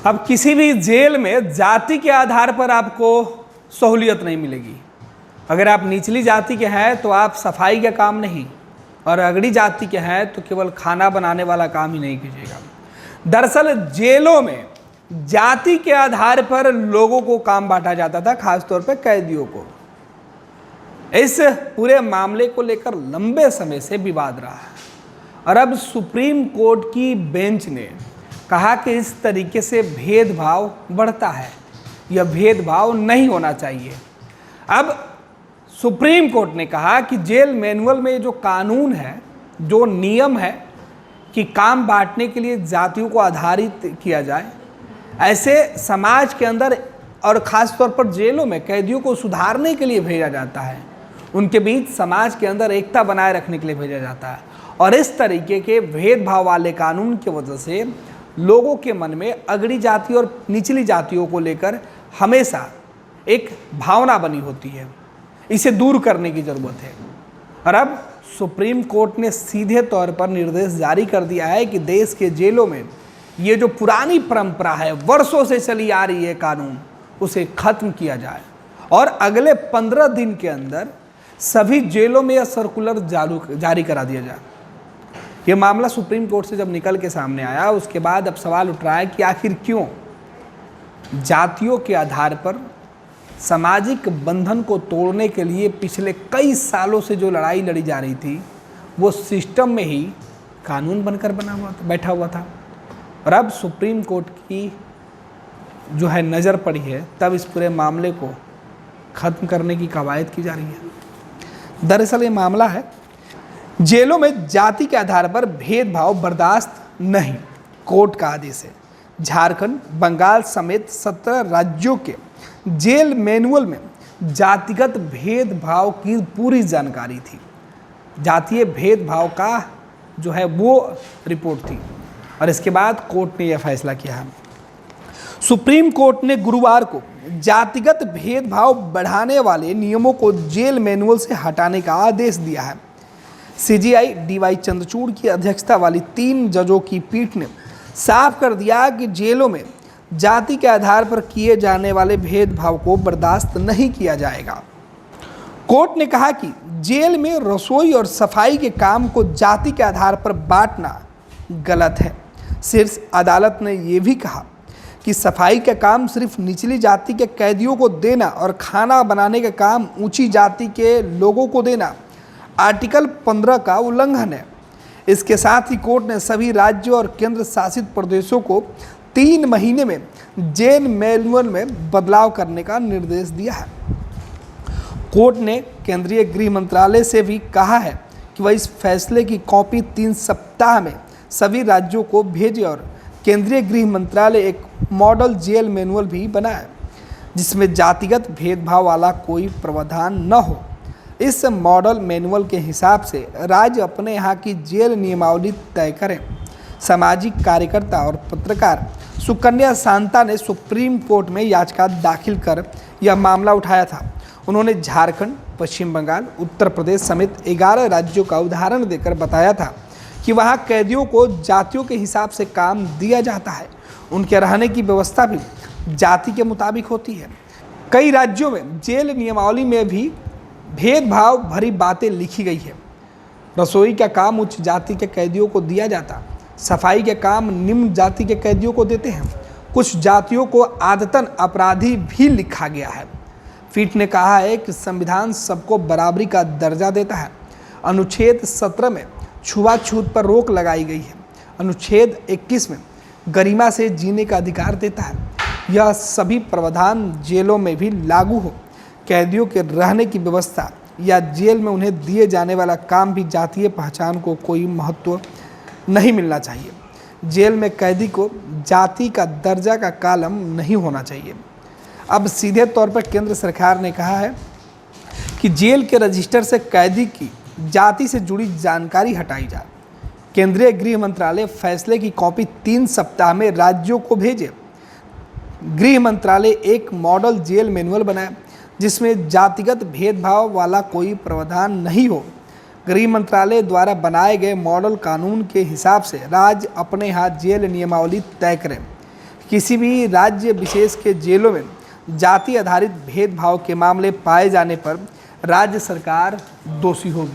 अब किसी भी जेल में जाति के आधार पर आपको सहूलियत नहीं मिलेगी। अगर आप निचली जाति के हैं तो आप सफाई का काम नहीं, और अगड़ी जाति के हैं तो केवल खाना बनाने वाला काम ही नहीं कीजिएगा। दरअसल जेलों में जाति के आधार पर लोगों को काम बांटा जाता था, खासतौर पर कैदियों को। इस पूरे मामले को लेकर लंबे समय से विवाद रहा है, और अब सुप्रीम कोर्ट की बेंच ने कहा कि इस तरीके से भेदभाव बढ़ता है, यह भेदभाव नहीं होना चाहिए। अब सुप्रीम कोर्ट ने कहा कि जेल मैनुअल में जो कानून है, जो नियम है कि काम बांटने के लिए जातियों को आधारित किया जाए, ऐसे समाज के अंदर और ख़ास तौर पर जेलों में कैदियों को सुधारने के लिए भेजा जाता है, उनके बीच समाज के अंदर एकता बनाए रखने के लिए भेजा जाता है। और इस तरीके के भेदभाव वाले कानून की वजह से लोगों के मन में अगड़ी जाति और निचली जातियों को लेकर हमेशा एक भावना बनी होती है। इसे दूर करने की ज़रूरत है। और अब सुप्रीम कोर्ट ने सीधे तौर पर निर्देश जारी कर दिया है कि देश के जेलों में ये जो पुरानी परंपरा है, वर्षों से चली आ रही है कानून, उसे खत्म किया जाए और अगले 15 दिन के अंदर सभी जेलों में यह सर्कुलर जारी करा दिया जाए। ये मामला सुप्रीम कोर्ट से जब निकल के सामने आया, उसके बाद अब सवाल उठ रहा है कि आखिर क्यों जातियों के आधार पर सामाजिक बंधन को तोड़ने के लिए पिछले कई सालों से जो लड़ाई लड़ी जा रही थी, वो सिस्टम में ही कानून बनकर बैठा हुआ था। और अब सुप्रीम कोर्ट की जो है नज़र पड़ी है, तब इस पूरे मामले को ख़त्म करने की कवायद की जा रही है। दरअसल ये मामला है जेलों में जाति के आधार पर भेदभाव बर्दाश्त नहीं, कोर्ट का आदेश है। झारखंड, बंगाल समेत 17 राज्यों के जेल मैनुअल में जातिगत भेदभाव की पूरी जानकारी थी। जातीय भेदभाव का जो है वो रिपोर्ट थी, और इसके बाद कोर्ट ने यह फैसला किया है। सुप्रीम कोर्ट ने गुरुवार को जातिगत भेदभाव बढ़ाने वाले नियमों को जेल मैनुअल से हटाने का आदेश दिया है। सीजीआई डीवाई चंद्रचूड़ की अध्यक्षता वाली 3 जजों की पीठ ने साफ कर दिया कि जेलों में जाति के आधार पर किए जाने वाले भेदभाव को बर्दाश्त नहीं किया जाएगा। कोर्ट ने कहा कि जेल में रसोई और सफाई के काम को जाति के आधार पर बांटना गलत है। शीर्ष अदालत ने यह भी कहा कि सफाई का काम सिर्फ निचली जाति के कैदियों को देना और खाना बनाने का काम ऊंची जाति के लोगों को देना आर्टिकल 15 का उल्लंघन है। इसके साथ ही कोर्ट ने सभी राज्यों और केंद्र शासित प्रदेशों को 3 महीने में जेल मैनुअल में बदलाव करने का निर्देश दिया है। कोर्ट ने केंद्रीय गृह मंत्रालय से भी कहा है कि वह इस फैसले की कॉपी 3 सप्ताह में सभी राज्यों को भेजे और केंद्रीय गृह मंत्रालय एक मॉडल जेल मैनुअल भी बनाए जिसमें जातिगत भेदभाव वाला कोई प्रावधान न हो। इस मॉडल मैनुअल के हिसाब से राज्य अपने यहाँ की जेल नियमावली तय करें। सामाजिक कार्यकर्ता और पत्रकार सुकन्या शांता ने सुप्रीम कोर्ट में याचिका दाखिल कर यह मामला उठाया था। उन्होंने झारखंड, पश्चिम बंगाल, उत्तर प्रदेश समेत 11 राज्यों का उदाहरण देकर बताया था कि वहाँ कैदियों को जातियों के हिसाब से काम दिया जाता है। उनके रहने की व्यवस्था भी जाति के मुताबिक होती है। कई राज्यों में जेल नियमावली में भी भेदभाव भरी बातें लिखी गई है। रसोई का काम उच्च जाति के कैदियों को दिया जाता, सफाई के काम निम्न जाति के कैदियों को देते हैं। कुछ जातियों को आदतन अपराधी भी लिखा गया है। पीठ ने कहा है कि संविधान सबको बराबरी का दर्जा देता है। अनुच्छेद 17 में छुआछूत पर रोक लगाई गई है। अनुच्छेद 21 में गरिमा से जीने का अधिकार देता है। यह सभी प्रावधान जेलों में भी लागू हो। कैदियों के रहने की व्यवस्था या जेल में उन्हें दिए जाने वाला काम भी जातीय पहचान को कोई महत्व नहीं मिलना चाहिए। जेल में कैदी को जाति का दर्जा का कालम नहीं होना चाहिए। अब सीधे तौर पर केंद्र सरकार ने कहा है कि जेल के रजिस्टर से कैदी की जाति से जुड़ी जानकारी हटाई जाए। केंद्रीय गृह मंत्रालय फैसले की कॉपी 3 सप्ताह में राज्यों को भेजे। गृह मंत्रालय एक मॉडल जेल मैनुअल बनाए जिसमें जातिगत भेदभाव वाला कोई प्रावधान नहीं हो। गृह मंत्रालय द्वारा बनाए गए मॉडल कानून के हिसाब से राज्य अपने यहाँ जेल नियमावली तय करें। किसी भी राज्य विशेष के जेलों में जाति आधारित भेदभाव के मामले पाए जाने पर राज्य सरकार दोषी होगी।